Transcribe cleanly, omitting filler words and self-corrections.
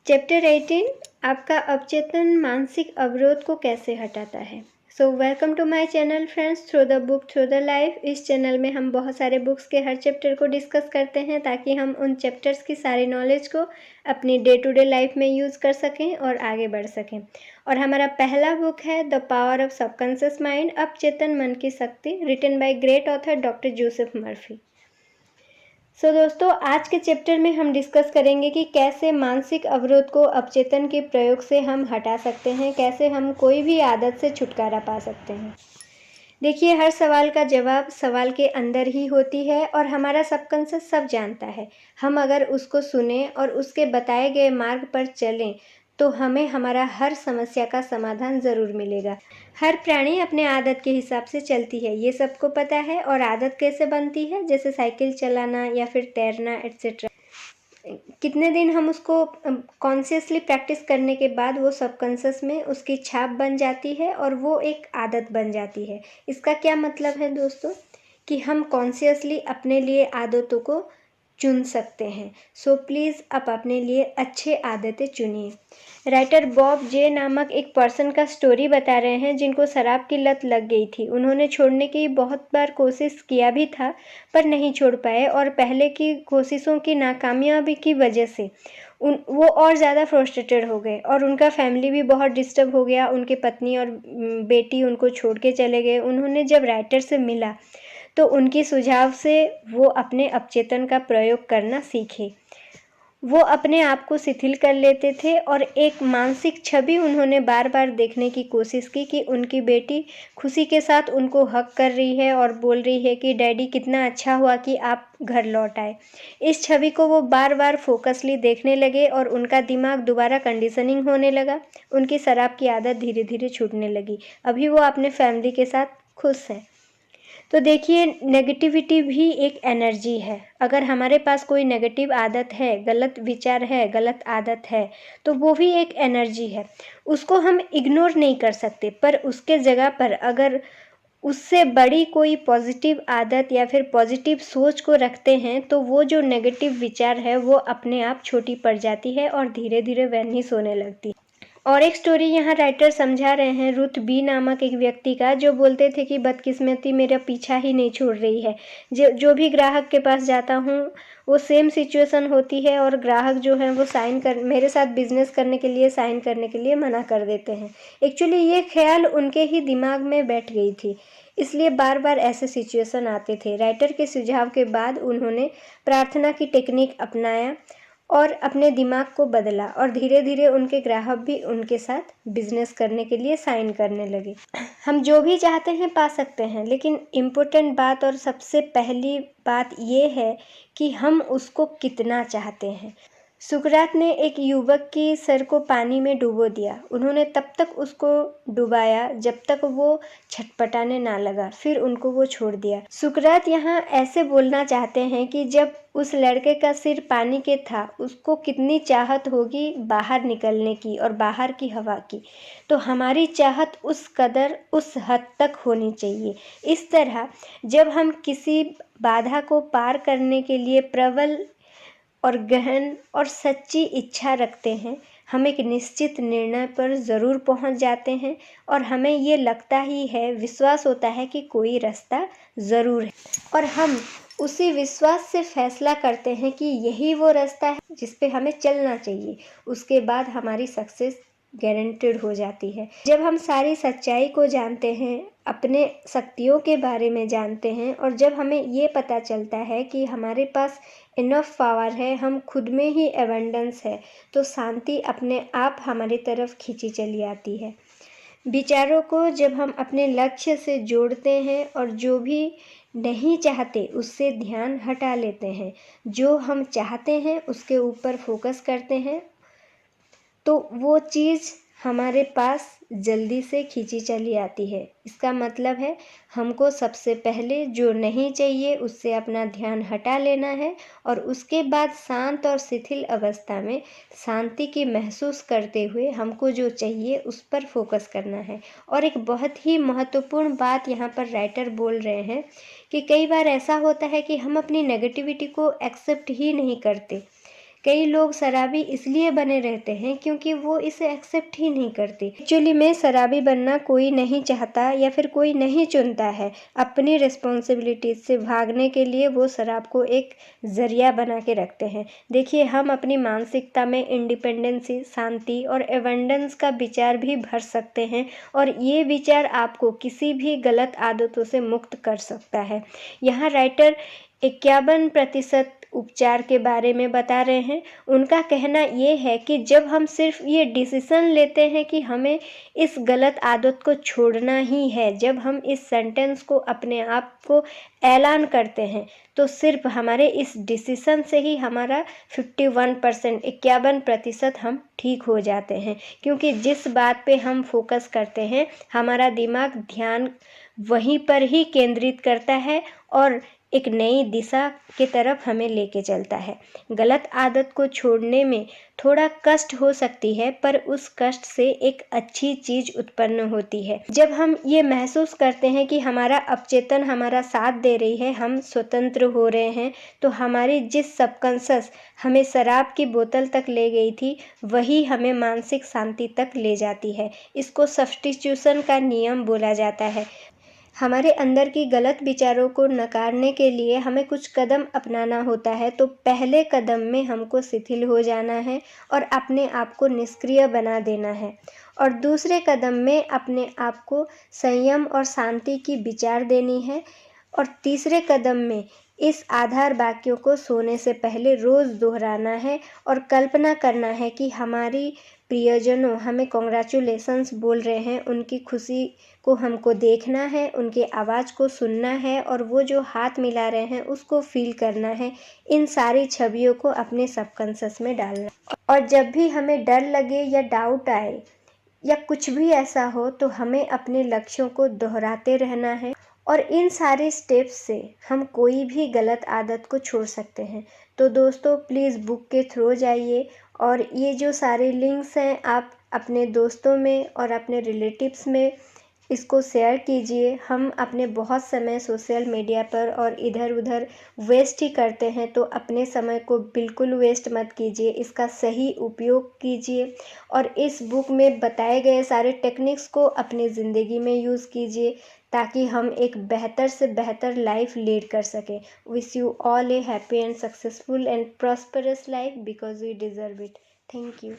Chapter 18 आपका अवचेतन मानसिक अवरोध को कैसे हटाता है। So welcome to my channel friends, through the book through the life. इस चैनल में हम बहुत सारे बुक्स के हर चैप्टर को डिस्कस करते हैं ताकि हम उन चैप्टर्स की सारी नॉलेज को अपनी डे टू डे लाइफ में यूज़ कर सकें और आगे बढ़ सकें। और हमारा पहला बुक है the power of subconscious mind, अवचेतन मन की शक्ति, written by great author doctor Joseph Murphy. दोस्तों, आज के चैप्टर में हम डिस्कस करेंगे कि कैसे मानसिक अवरोध को अवचेतन के प्रयोग से हम हटा सकते हैं, कैसे हम कोई भी आदत से छुटकारा पा सकते हैं। देखिए, हर सवाल का जवाब सवाल के अंदर ही होती है और हमारा सबकॉन्शियस सब जानता है। हम अगर उसको सुने और उसके बताए गए मार्ग पर चलें तो हमें हमारा हर समस्या का समाधान ज़रूर मिलेगा। हर प्राणी अपने आदत के हिसाब से चलती है, ये सबको पता है। और आदत कैसे बनती है, जैसे साइकिल चलाना या फिर तैरना एट्सेट्रा। कितने दिन हम उसको कॉन्शियसली प्रैक्टिस करने के बाद वो सबकॉन्शियस में उसकी छाप बन जाती है और वो एक आदत बन जाती है। इसका क्या मतलब है दोस्तों, कि हम कॉन्शियसली अपने लिए आदतों को चुन सकते हैं। सो प्लीज़ आप अपने लिए अच्छे आदतें चुनिए। राइटर बॉब जे नामक एक पर्सन का स्टोरी बता रहे हैं जिनको शराब की लत लग गई थी। उन्होंने छोड़ने की बहुत बार कोशिश किया भी था पर नहीं छोड़ पाए, और पहले की कोशिशों की नाकामयाबी की वजह से वो और ज़्यादा फ्रस्ट्रेटेड हो गए और उनका फैमिली भी बहुत डिस्टर्ब हो गया। उनके पत्नी और बेटी उनको छोड़ के चले गए। उन्होंने जब राइटर से मिला तो उनकी सुझाव से वो अपने अवचेतन का प्रयोग करना सीखे। वो अपने आप को शिथिल कर लेते थे और एक मानसिक छवि उन्होंने बार बार देखने की कोशिश की कि उनकी बेटी खुशी के साथ उनको हग कर रही है और बोल रही है कि डैडी कितना अच्छा हुआ कि आप घर लौट आए। इस छवि को वो बार बार फोकसली देखने लगे और उनका दिमाग दोबारा कंडीशनिंग होने लगा। उनकी शराब की आदत धीरे धीरे छूटने लगी। अभी वो अपने फैमिली के साथ खुश है। तो देखिए, नेगेटिविटी भी एक एनर्जी है। अगर हमारे पास कोई नेगेटिव आदत है, गलत विचार है, गलत आदत है, तो वो भी एक एनर्जी है। उसको हम इग्नोर नहीं कर सकते, पर उसके जगह पर अगर उससे बड़ी कोई पॉजिटिव आदत या फिर पॉजिटिव सोच को रखते हैं तो वो जो नेगेटिव विचार है वो अपने आप छोटी पड़ जाती है और धीरे धीरे वैनिश होने लगती है। और एक स्टोरी यहाँ राइटर समझा रहे हैं रुथ बी नामक एक व्यक्ति का, जो बोलते थे कि बदकिस्मती मेरा पीछा ही नहीं छोड़ रही है। जो भी ग्राहक के पास जाता हूँ वो सेम सिचुएशन होती है और ग्राहक जो है वो मेरे साथ बिजनेस करने के लिए साइन करने के लिए मना कर देते हैं। एक्चुअली ये ख्याल उनके ही दिमाग में बैठ गई थी, इसलिए बार बार ऐसे सिचुएशन आते थे। राइटर के सुझाव के बाद उन्होंने प्रार्थना की टेक्निक अपनाया और अपने दिमाग को बदला और धीरे धीरे उनके ग्राहक भी उनके साथ बिजनेस करने के लिए साइन करने लगे। हम जो भी चाहते हैं पा सकते हैं, लेकिन इम्पोर्टेंट बात और सबसे पहली बात ये है कि हम उसको कितना चाहते हैं। सुकरात ने एक युवक की सर को पानी में डुबो दिया। उन्होंने तब तक उसको डुबाया जब तक वो छटपटाने ना लगा, फिर उनको वो छोड़ दिया। सुकरात यहाँ ऐसे बोलना चाहते हैं कि जब उस लड़के का सिर पानी के था, उसको कितनी चाहत होगी बाहर निकलने की और बाहर की हवा की। तो हमारी चाहत उस कदर, उस हद तक होनी चाहिए। इस तरह जब हम किसी बाधा को पार करने के लिए प्रबल और गहन और सच्ची इच्छा रखते हैं, हम एक निश्चित निर्णय पर ज़रूर पहुंच जाते हैं और हमें ये लगता ही है, विश्वास होता है कि कोई रास्ता ज़रूर है और हम उसी विश्वास से फैसला करते हैं कि यही वो रास्ता है जिस पे हमें चलना चाहिए। उसके बाद हमारी सक्सेस गारंटेड हो जाती है। जब हम सारी सच्चाई को जानते हैं, अपने शक्तियों के बारे में जानते हैं और जब हमें ये पता चलता है कि हमारे पास इनफ पावर है, हम खुद में ही एबंडेंस है, तो शांति अपने आप हमारी तरफ खींची चली आती है। विचारों को जब हम अपने लक्ष्य से जोड़ते हैं और जो भी नहीं चाहते उससे ध्यान हटा लेते हैं, जो हम चाहते हैं उसके ऊपर फोकस करते हैं, तो वो चीज़ हमारे पास जल्दी से खींची चली आती है। इसका मतलब है हमको सबसे पहले जो नहीं चाहिए उससे अपना ध्यान हटा लेना है और उसके बाद शांत और शिथिल अवस्था में शांति की महसूस करते हुए हमको जो चाहिए उस पर फोकस करना है। और एक बहुत ही महत्वपूर्ण बात यहाँ पर राइटर बोल रहे हैं कि कई बार ऐसा होता है कि हम अपनी नेगेटिविटी को एक्सेप्ट ही नहीं करते। कई लोग शराबी इसलिए बने रहते हैं क्योंकि वो इसे एक्सेप्ट ही नहीं करते। एक्चुअली में शराबी बनना कोई नहीं चाहता या फिर कोई नहीं चुनता है। अपनी रिस्पॉन्सिबिलिटीज से भागने के लिए वो शराब को एक जरिया बना के रखते हैं। देखिए, हम अपनी मानसिकता में इंडिपेंडेंसी, शांति और एबंडेंस का विचार भी भर सकते हैं और ये विचार आपको किसी भी गलत आदतों से मुक्त कर सकता है। यहाँ राइटर 51% उपचार के बारे में बता रहे हैं। उनका कहना ये है कि जब हम सिर्फ ये डिसीजन लेते हैं कि हमें इस गलत आदत को छोड़ना ही है, जब हम इस सेंटेंस को अपने आप को ऐलान करते हैं, तो सिर्फ हमारे इस डिसीजन से ही हमारा 51% हम ठीक हो जाते हैं। क्योंकि जिस बात पे हम फोकस करते हैं, हमारा दिमाग ध्यान वहीं पर ही केंद्रित करता है और एक नई दिशा की तरफ हमें लेके चलता है। गलत आदत को छोड़ने में थोड़ा कष्ट हो सकती है, पर उस कष्ट से एक अच्छी चीज उत्पन्न होती है। जब हम ये महसूस करते हैं कि हमारा अवचेतन हमारा साथ दे रही है, हम स्वतंत्र हो रहे हैं, तो हमारी जिस सबकॉन्शियस हमें शराब की बोतल तक ले गई थी, वही हमें मानसिक शांति तक ले जाती है। इसको सब्स्टिट्यूशन का नियम बोला जाता है। हमारे अंदर की गलत विचारों को नकारने के लिए हमें कुछ कदम अपनाना होता है। तो पहले कदम में हमको शिथिल हो जाना है और अपने आप को निष्क्रिय बना देना है, और दूसरे कदम में अपने आप को संयम और शांति की विचार देनी है, और तीसरे कदम में इस आधार वाक्यों को सोने से पहले रोज़ दोहराना है और कल्पना करना है कि हमारी प्रियजनों हमें कॉन्ग्रेचुलेशंस बोल रहे हैं। उनकी खुशी को हमको देखना है, उनकी आवाज़ को सुनना है और वो जो हाथ मिला रहे हैं उसको फील करना है। इन सारी छवियों को अपने सबकॉन्शियस में डालना। और जब भी हमें डर लगे या डाउट आए या कुछ भी ऐसा हो, तो हमें अपने लक्ष्यों को दोहराते रहना है, और इन सारे स्टेप्स से हम कोई भी गलत आदत को छोड़ सकते हैं। तो दोस्तों, प्लीज़ बुक के थ्रू जाइए और ये जो सारे लिंक्स हैं आप अपने दोस्तों में और अपने रिलेटिव्स में इसको शेयर कीजिए। हम अपने बहुत समय सोशल मीडिया पर और इधर उधर वेस्ट ही करते हैं, तो अपने समय को बिल्कुल वेस्ट मत कीजिए, इसका सही उपयोग कीजिए और इस बुक में बताए गए सारे टेक्निक्स को अपनी ज़िंदगी में यूज़ कीजिए, ताकि हम एक बेहतर से बेहतर लाइफ लीड कर सकें। Wish you all a happy and successful and prosperous life because we deserve it. Thank you.